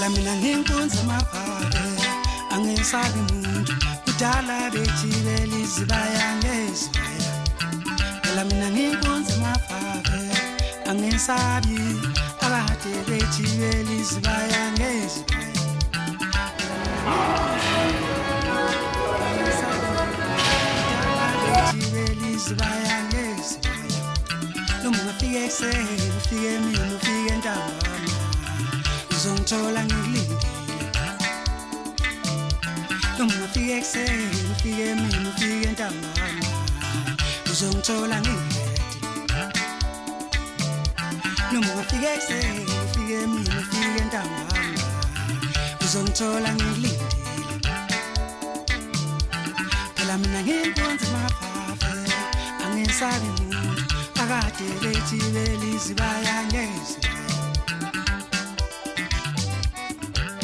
phela mina nginkunzi amaphake angisabi umuntu kudala bethibela izibaya ngezibaya phela mina nginkunzi amaphake angisabi abade bethibela izibaya ngezibaya izibaya ngezibaya noma ungafika ekuseni ufike mina ufike ntambama uzongithola ngilindile noma ungafika ekuseni ufike mina ufike ntambama uzongithola ngilindile noma ungafika ekuseni ufike mina ufike ntambama uzongithola ngilindile phela mina nginkunzi maphaphe angisabi umuntu akade bethibela izibaya